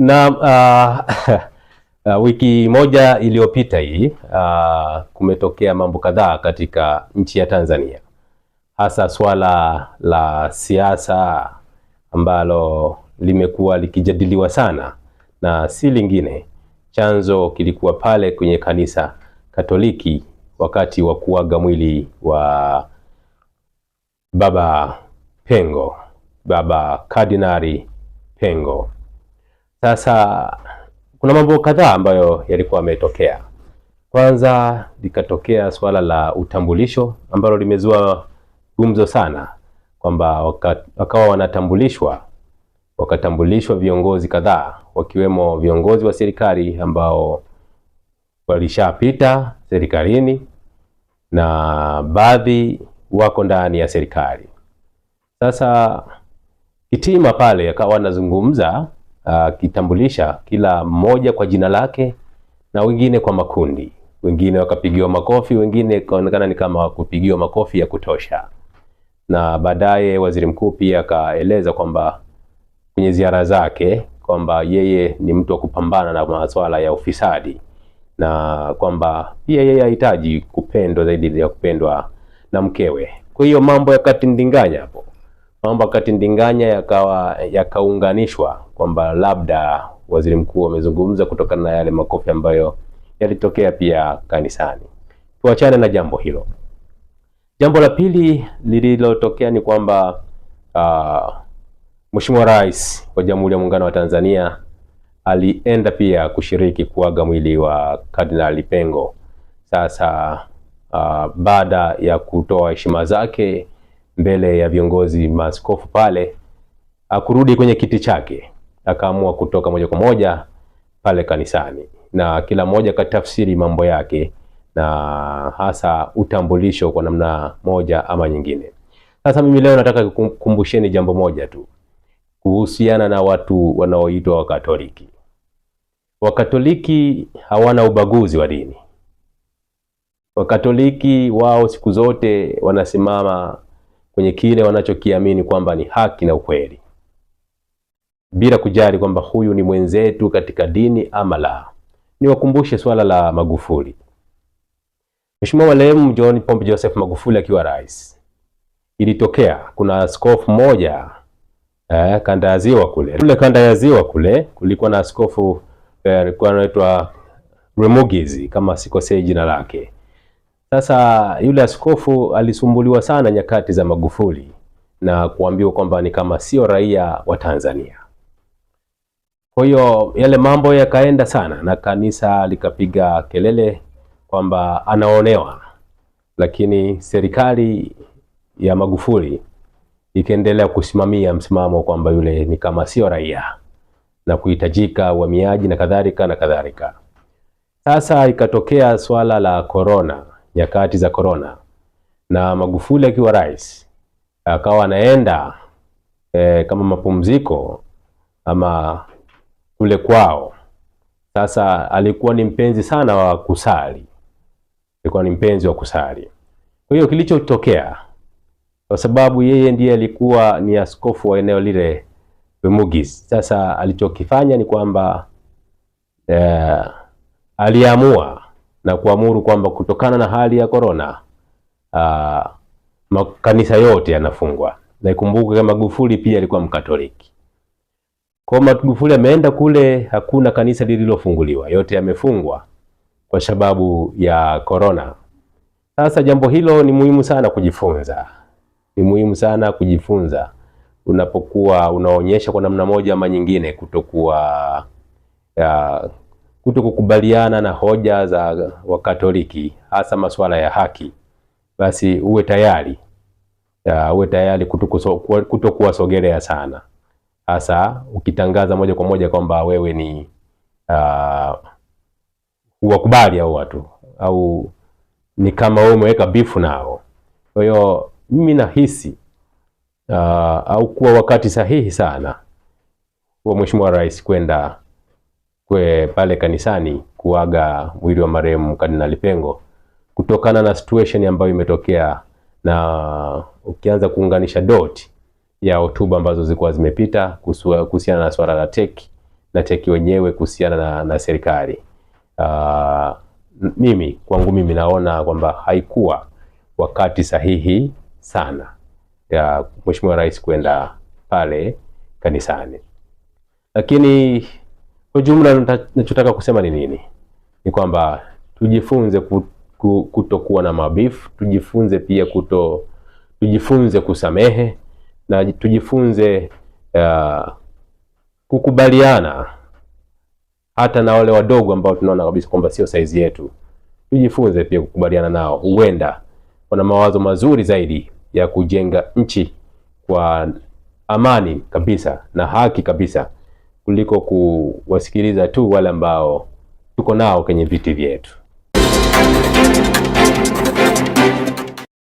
Na wiki moja iliyopita hii kumetokea mambo kadhaa katika nchi ya Tanzania, hasa swala la siasa ambalo limekuwa likijadiliwa sana, na si lingine, chanzo kilikuwa pale kwenye kanisa Katoliki wakati wa kuaga mwili wa Baba Pengo, Baba Kardinali Pengo. Sasa kuna mambo kadhaa ambayo yalikuwa yametokea. Kwanza likatokea swala la utambulisho ambalo limezua gumzo sana, kwamba wakawa wakatambulishwa viongozi kadhaa, wakiwemo viongozi wa serikali ambao walishapita serikalini na baadhi wako ndani ya serikali. Sasa Kitima pale akawa anazungumza kitambulisha kila mmoja kwa jina lake na wengine kwa makundi. Wengine wakapigiwa makofi, wengine kaonekana ni kama kupigiwa makofi ya kutosha. Na baadaye waziri mkuu pia akaeleza kwamba kwenye ziara zake kwamba yeye ni mtu wa kupambana na masuala ya ufisadi, na kwamba pia yeye hahitaji kupendwa zaidi ya kupendwa na mkewe. Kwa hiyo mambo yakatindinganya hapo. Mambo yakatindinganya yakaunganishwa kwamba labda waziri mkuu amezungumza kutokana na yale makofi ambayo yalitokea pia kanisani. Tuachane na jambo hilo. Jambo la pili lililotokea ni kwamba Mheshimiwa Rais wa Jamhuri ya Muungano wa Tanzania alienda pia kushiriki kuaga mwili wa Kardinali Pengo. Sasa baada ya kutoa heshima zake mbele ya viongozi maaskofu pale, akurudi kwenye kiti chake, akaamua kutoka moja kwa moja pale kanisani, na kila mmoja katafsiri mambo yake na hasa utambulisho kwa namna moja ama nyingine. Sasa mimi leo nataka kukumbusheni jambo moja tu kuhusiana na watu wanaoitwa Wakatoliki. Wakatoliki hawana ubaguzi wa dini. Wakatoliki wao siku zote wanasimama kwenye kile wanachokiamini kwamba ni haki na ukweli, bila kujali kwamba huyu ni mwenzetu katika dini ama la. Niwakumbushe swala la Magufuli. Mheshimiwa marehemu John Pombe Joseph Magufuli akiwa rais, ilitokea kuna askofu mmoja kanda ya Ziwa kule. Kule kanda ya Ziwa kule kulikuwa na askofu alikuwa anaitwa Rwemugizi kama sikosei jina lake. Sasa yule askofu alisumbuliwa sana nyakati za Magufuli na kuambiwa kwamba ni kama sio raia wa Tanzania. Kwa hiyo yale mambo yakaenda sana na kanisa likapiga kelele kwamba anaonewa, lakini serikali ya Magufuli ikaendelea kusimamia msimamo kwamba yule ni kama sio raia na kuhitajika uhamiaji na kadhalika na kadhalika. Sasa ikatokea swala la corona, nyakati za corona, na Magufuli akiwa rais akawa anaenda kama mapumziko ama kule kwao. Sasa alikuwa ni mpenzi sana wa kusali, alikuwa ni mpenzi wa kusali. Kwa hiyo kilichotokea, kwa sababu yeye ndiye alikuwa ni askofu wa eneo lile Rwemugizi, sasa alichokifanya ni kwamba aliamua na kuamuru kwamba kutokana na hali ya corona makanisa yote yanafungwa. Na ikumbuke kama Magufuli pia alikuwa Mkatoliki. Kwa Magufuli ameenda kule, hakuna kanisa lililofunguliwa, yote yamefungwa kwa sababu ya corona. Sasa jambo hilo ni muhimu sana kujifunza. Ni muhimu sana kujifunza unapokuwa unaonyesha kwa namna moja ama nyingine kutokukubaliana na hoja za Wakatoliki, hasa masuala ya haki, basi uwe tayari kutokuwasogelea sana, hasa ukitangaza moja kwa moja kwamba wewe ni uwakubali hao watu au ni kama wewe umeweka bifu nao. Kwa hiyo mimi nahisi au kuwa wakati sahihi sana kwa Mheshimiwa Rais kwenda pale kanisani kuaga mwili wa marehemu Kardinali Pengo, kutokana na situation ambayo imetokea, na ukianza kuunganisha dot ya hotuba ambazo zilikuwa zimepita kuhusiana na swala la teki na cheki wenyewe kuhusiana na serikali. Mimi kwangu mimi naona kwamba haikuwa wakati sahihi sana ya Mheshimiwa Rais kwenda pale kanisani. Lakini kwa jumla ninachotaka kusema ni nini? Ni kwamba tujifunze kutokuwa na mabifu, tujifunze pia tujifunze kusamehe, na tujifunze kukubaliana hata na wale wadogo ambao tunaona kabisa kwamba sio saizi yetu. Tujifunze pia kukubaliana nao, huenda wana mawazo mazuri zaidi ya kujenga nchi kwa amani kabisa na haki kabisa, kuliko kuwasikiliza tu wale ambao tuko nao kwenye viti vyetu.